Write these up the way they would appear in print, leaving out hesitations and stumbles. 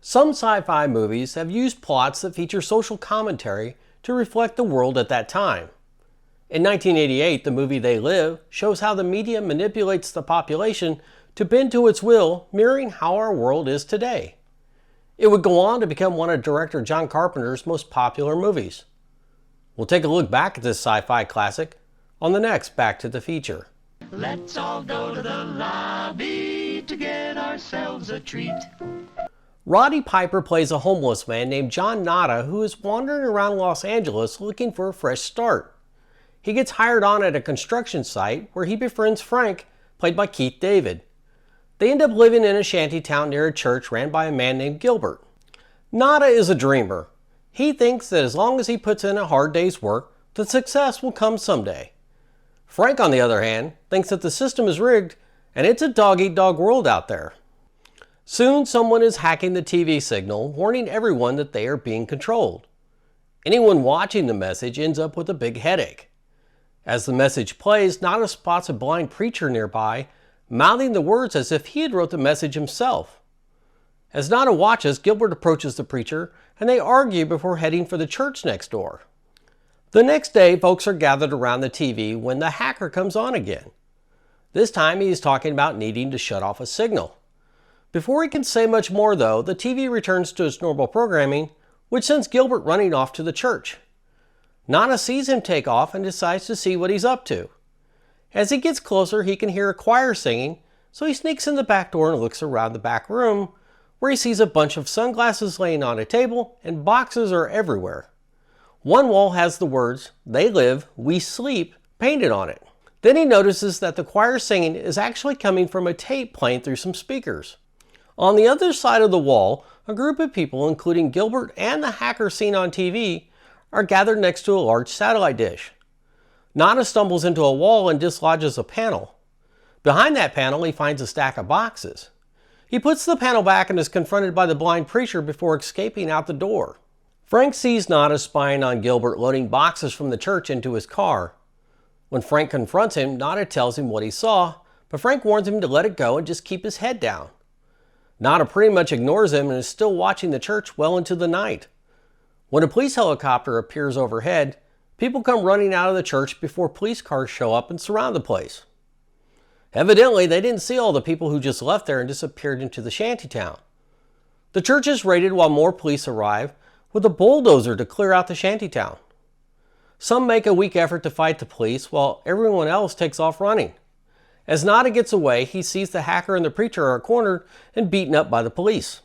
Some sci-fi movies have used plots that feature social commentary to reflect the world at that time. In 1988, the movie They Live shows how the media manipulates the population to bend to its will, mirroring how our world is today. It would go on to become one of director John Carpenter's most popular movies. We'll take a look back at this sci-fi classic on the next Back to the Feature. Let's all go to the lobby to get ourselves a treat. Roddy Piper plays a homeless man named John Nada who is wandering around Los Angeles looking for a fresh start. He gets hired on at a construction site where he befriends Frank, played by Keith David. They end up living in a shanty town near a church ran by a man named Gilbert. Nada is a dreamer. He thinks that as long as he puts in a hard day's work, the success will come someday. Frank, on the other hand, thinks that the system is rigged and it's a dog-eat-dog world out there. Soon, someone is hacking the TV signal, warning everyone that they are being controlled. Anyone watching the message ends up with a big headache. As the message plays, Nada spots a blind preacher nearby, mouthing the words as if he had wrote the message himself. As Nada watches, Gilbert approaches the preacher, and they argue before heading for the church next door. The next day, folks are gathered around the TV when the hacker comes on again. This time, he is talking about needing to shut off a signal. Before he can say much more, though, the TV returns to its normal programming, which sends Gilbert running off to the church. Nada sees him take off and decides to see what he's up to. As he gets closer, he can hear a choir singing, so he sneaks in the back door and looks around the back room, where he sees a bunch of sunglasses laying on a table and boxes are everywhere. One wall has the words, "They live, we sleep," painted on it. Then he notices that the choir singing is actually coming from a tape playing through some speakers. On the other side of the wall, a group of people, including Gilbert and the hacker seen on TV, are gathered next to a large satellite dish. Nada stumbles into a wall and dislodges a panel. Behind that panel, he finds a stack of boxes. He puts the panel back and is confronted by the blind preacher before escaping out the door. Frank sees Nada spying on Gilbert loading boxes from the church into his car. When Frank confronts him, Nada tells him what he saw, but Frank warns him to let it go and just keep his head down. Nada pretty much ignores him and is still watching the church well into the night. When a police helicopter appears overhead, people come running out of the church before police cars show up and surround the place. Evidently, they didn't see all the people who just left there and disappeared into the shantytown. The church is raided while more police arrive with a bulldozer to clear out the shantytown. Some make a weak effort to fight the police while everyone else takes off running. As Nada gets away, he sees the hacker and the preacher are cornered and beaten up by the police.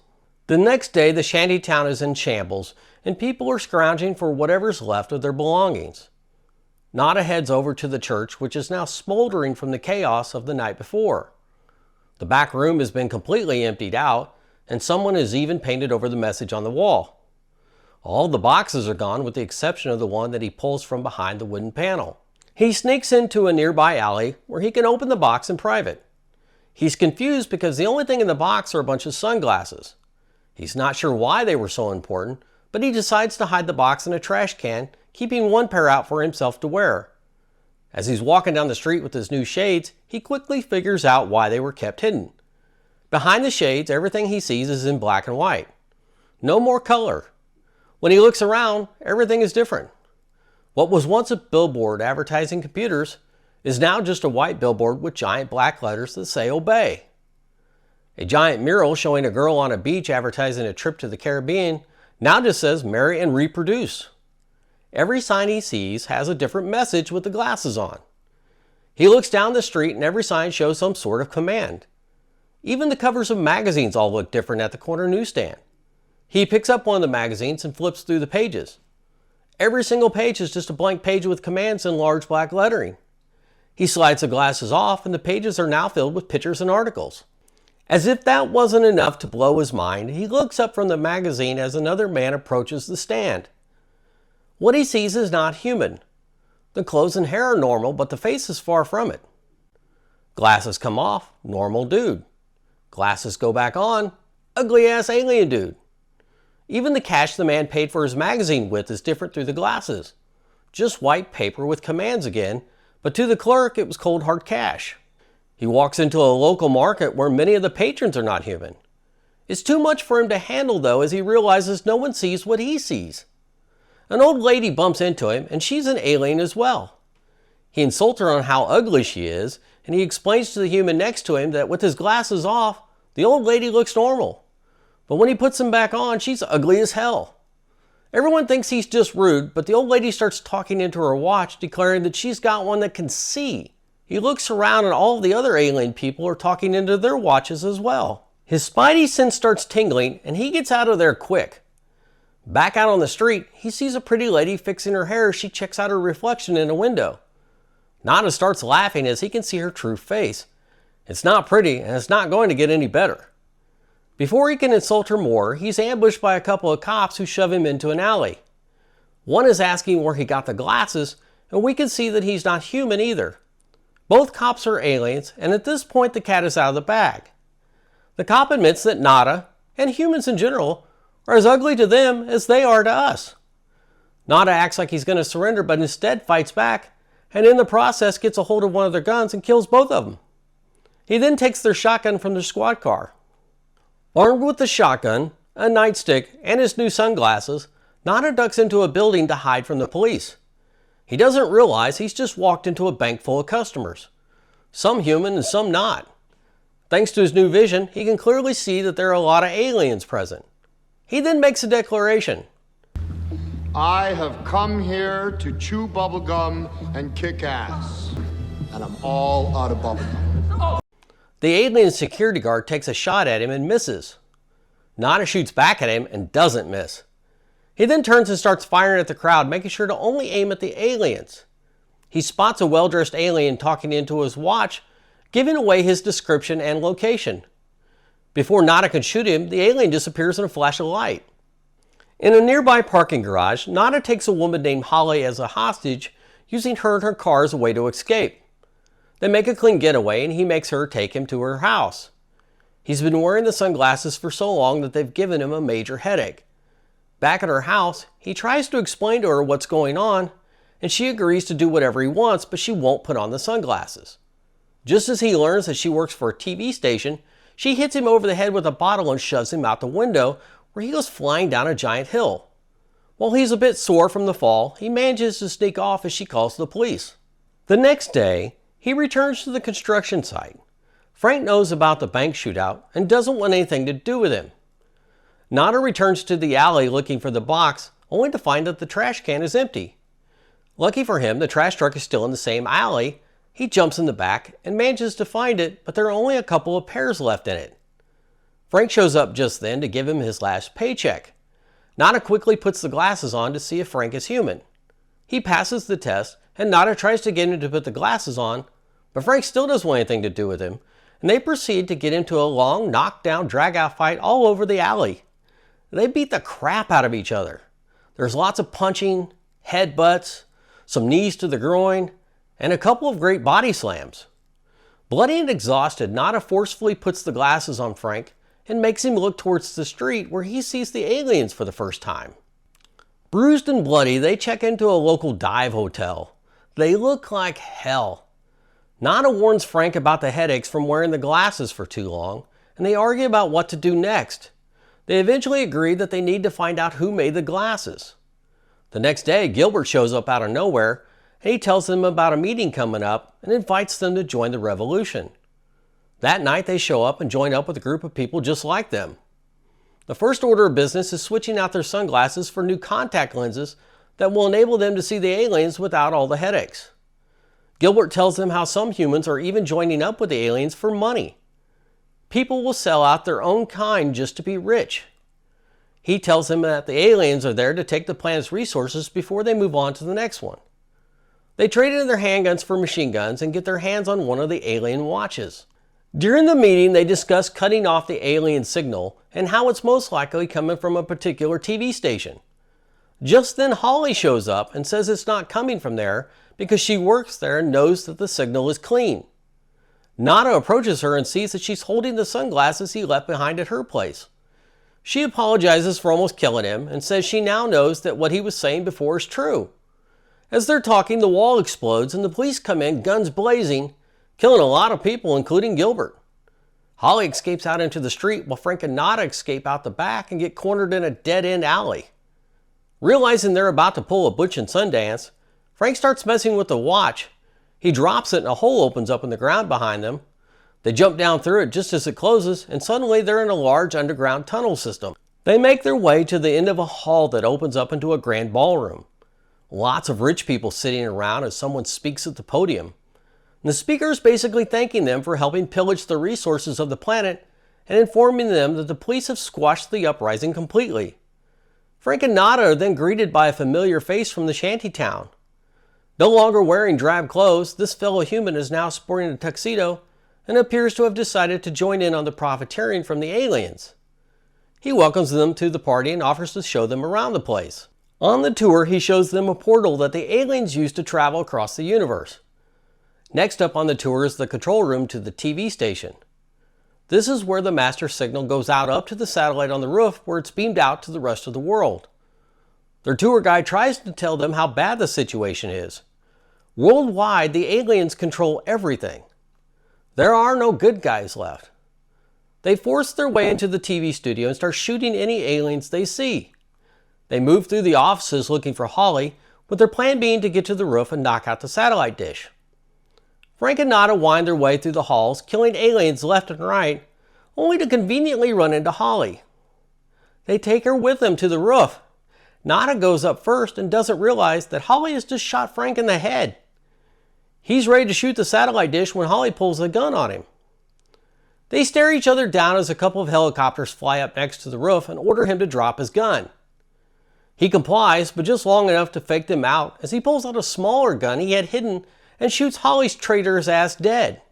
The next day, the shantytown is in shambles and people are scrounging for whatever's left of their belongings. Nada heads over to the church, which is now smoldering from the chaos of the night before. The back room has been completely emptied out, and someone has even painted over the message on the wall. All the boxes are gone with the exception of the one that he pulls from behind the wooden panel. He sneaks into a nearby alley where he can open the box in private. He's confused because the only thing in the box are a bunch of sunglasses. He's not sure why they were so important, but he decides to hide the box in a trash can, keeping one pair out for himself to wear. As he's walking down the street with his new shades, he quickly figures out why they were kept hidden. Behind the shades, everything he sees is in black and white. No more color. When he looks around, everything is different. What was once a billboard advertising computers is now just a white billboard with giant black letters that say "Obey." A giant mural showing a girl on a beach advertising a trip to the Caribbean now just says "Marry and Reproduce." Every sign he sees has a different message with the glasses on. He looks down the street and every sign shows some sort of command. Even the covers of magazines all look different at the corner newsstand. He picks up one of the magazines and flips through the pages. Every single page is just a blank page with commands in large black lettering. He slides the glasses off and the pages are now filled with pictures and articles. As if that wasn't enough to blow his mind, he looks up from the magazine as another man approaches the stand. What he sees is not human. The clothes and hair are normal, but the face is far from it. Glasses come off, normal dude. Glasses go back on, ugly ass alien dude. Even the cash the man paid for his magazine with is different through the glasses. Just white paper with commands again, but to the clerk it was cold hard cash. He walks into a local market where many of the patrons are not human. It's too much for him to handle though, as he realizes no one sees what he sees. An old lady bumps into him, and she's an alien as well. He insults her on how ugly she is, and he explains to the human next to him that with his glasses off, the old lady looks normal. But when he puts them back on, she's ugly as hell. Everyone thinks he's just rude, but the old lady starts talking into her watch, declaring that she's got one that can see. He looks around and all of the other alien people are talking into their watches as well. His spidey sense starts tingling, and he gets out of there quick. Back out on the street, he sees a pretty lady fixing her hair as she checks out her reflection in a window. Nada starts laughing as he can see her true face. It's not pretty, and it's not going to get any better. Before he can insult her more, he's ambushed by a couple of cops who shove him into an alley. One is asking where he got the glasses, and we can see that he's not human either. Both cops are aliens, and at this point the cat is out of the bag. The cop admits that Nada, and humans in general, are as ugly to them as they are to us. Nada acts like he's going to surrender, but instead fights back, and in the process gets a hold of one of their guns and kills both of them. He then takes their shotgun from their squad car. Armed with the shotgun, a nightstick, and his new sunglasses, Nada ducks into a building to hide from the police. He doesn't realize he's just walked into a bank full of customers. Some human and some not. Thanks to his new vision, he can clearly see that there are a lot of aliens present. He then makes a declaration. I have come here to chew bubblegum and kick ass. And I'm all out of bubblegum. The alien security guard takes a shot at him and misses. Nada shoots back at him and doesn't miss. He then turns and starts firing at the crowd, making sure to only aim at the aliens. He spots a well-dressed alien talking into his watch, giving away his description and location. Before Nada can shoot him, the alien disappears in a flash of light. In a nearby parking garage, Nada takes a woman named Holly as a hostage, using her and her car as a way to escape. They make a clean getaway, and he makes her take him to her house. He's been wearing the sunglasses for so long that they've given him a major headache. Back at her house, he tries to explain to her what's going on, and she agrees to do whatever he wants, but she won't put on the sunglasses. Just as he learns that she works for a TV station, she hits him over the head with a bottle and shoves him out the window, where he goes flying down a giant hill. While he's a bit sore from the fall, he manages to sneak off as she calls the police. The next day, he returns to the construction site. Frank knows about the bank shootout and doesn't want anything to do with him. Nada returns to the alley looking for the box, only to find that the trash can is empty. Lucky for him, the trash truck is still in the same alley. He jumps in the back and manages to find it, but there are only a couple of pears left in it. Frank shows up just then to give him his last paycheck. Nada quickly puts the glasses on to see if Frank is human. He passes the test, and Nada tries to get him to put the glasses on, but Frank still doesn't want anything to do with him, and they proceed to get into a long, knockdown, drag-out fight all over the alley. They beat the crap out of each other. There's lots of punching, headbutts, some knees to the groin, and a couple of great body slams. Bloody and exhausted, Nada forcefully puts the glasses on Frank and makes him look towards the street where he sees the aliens for the first time. Bruised and bloody, they check into a local dive hotel. They look like hell. Nada warns Frank about the headaches from wearing the glasses for too long, and they argue about what to do next. They eventually agree that they need to find out who made the glasses. The next day, Gilbert shows up out of nowhere, and he tells them about a meeting coming up and invites them to join the revolution. That night, they show up and join up with a group of people just like them. The first order of business is switching out their sunglasses for new contact lenses that will enable them to see the aliens without all the headaches. Gilbert tells them how some humans are even joining up with the aliens for money. People will sell out their own kind just to be rich. He tells them that the aliens are there to take the planet's resources before they move on to the next one. They trade in their handguns for machine guns and get their hands on one of the alien watches. During the meeting, they discuss cutting off the alien signal and how it's most likely coming from a particular TV station. Just then, Holly shows up and says it's not coming from there because she works there and knows that the signal is clean. Nada approaches her and sees that she's holding the sunglasses he left behind at her place. She apologizes for almost killing him and says she now knows that what he was saying before is true. As they're talking, the wall explodes and the police come in, guns blazing, killing a lot of people, including Gilbert. Holly escapes out into the street while Frank and Nada escape out the back and get cornered in a dead-end alley. Realizing they're about to pull a Butch and Sundance, Frank starts messing with the watch. He drops it and a hole opens up in the ground behind them. They jump down through it just as it closes, and suddenly they're in a large underground tunnel system. They make their way to the end of a hall that opens up into a grand ballroom. Lots of rich people sitting around as someone speaks at the podium. And the speaker is basically thanking them for helping pillage the resources of the planet and informing them that the police have squashed the uprising completely. Frank and Nada are then greeted by a familiar face from the shantytown. No longer wearing drab clothes, this fellow human is now sporting a tuxedo and appears to have decided to join in on the profiteering from the aliens. He welcomes them to the party and offers to show them around the place. On the tour, he shows them a portal that the aliens use to travel across the universe. Next up on the tour is the control room to the TV station. This is where the master signal goes out up to the satellite on the roof where it's beamed out to the rest of the world. Their tour guide tries to tell them how bad the situation is. Worldwide, the aliens control everything. There are no good guys left. They force their way into the TV studio and start shooting any aliens they see. They move through the offices looking for Holly, with their plan being to get to the roof and knock out the satellite dish. Frank and Nada wind their way through the halls, killing aliens left and right, only to conveniently run into Holly. They take her with them to the roof. Nada goes up first and doesn't realize that Holly has just shot Frank in the head. He's ready to shoot the satellite dish when Holly pulls a gun on him. They stare each other down as a couple of helicopters fly up next to the roof and order him to drop his gun. He complies, but just long enough to fake them out as he pulls out a smaller gun he had hidden and shoots Holly's traitor's ass dead.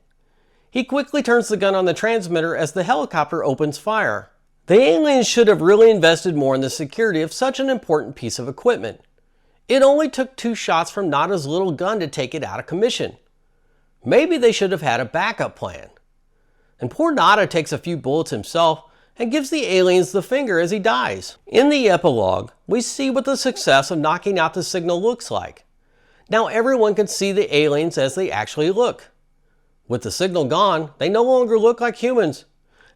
He quickly turns the gun on the transmitter as the helicopter opens fire. The aliens should have really invested more in the security of such an important piece of equipment. It only took 2 shots from Nada's little gun to take it out of commission. Maybe they should have had a backup plan. And poor Nada takes a few bullets himself and gives the aliens the finger as he dies. In the epilogue, we see what the success of knocking out the signal looks like. Now everyone can see the aliens as they actually look. With the signal gone, they no longer look like humans,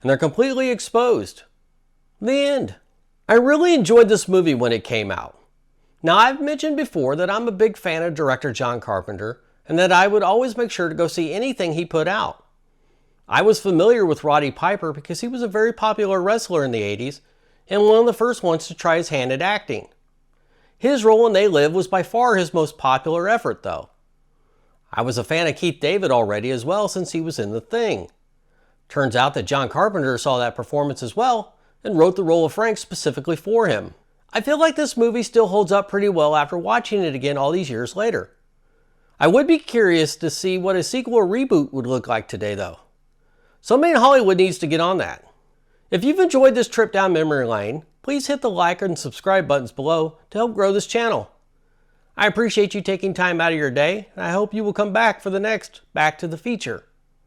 and they're completely exposed. The end. I really enjoyed this movie when it came out. Now I've mentioned before that I'm a big fan of director John Carpenter, and that I would always make sure to go see anything he put out. I was familiar with Roddy Piper because he was a very popular wrestler in the 80s, and one of the first ones to try his hand at acting. His role in They Live was by far his most popular effort, though. I was a fan of Keith David already as well since he was in The Thing. Turns out that John Carpenter saw that performance as well and wrote the role of Frank specifically for him. I feel like this movie still holds up pretty well after watching it again all these years later. I would be curious to see what a sequel or reboot would look like today, though. Somebody in Hollywood needs to get on that. If you've enjoyed this trip down memory lane, please hit the like and subscribe buttons below to help grow this channel. I appreciate you taking time out of your day, and I hope you will come back for the next Back to the Feature.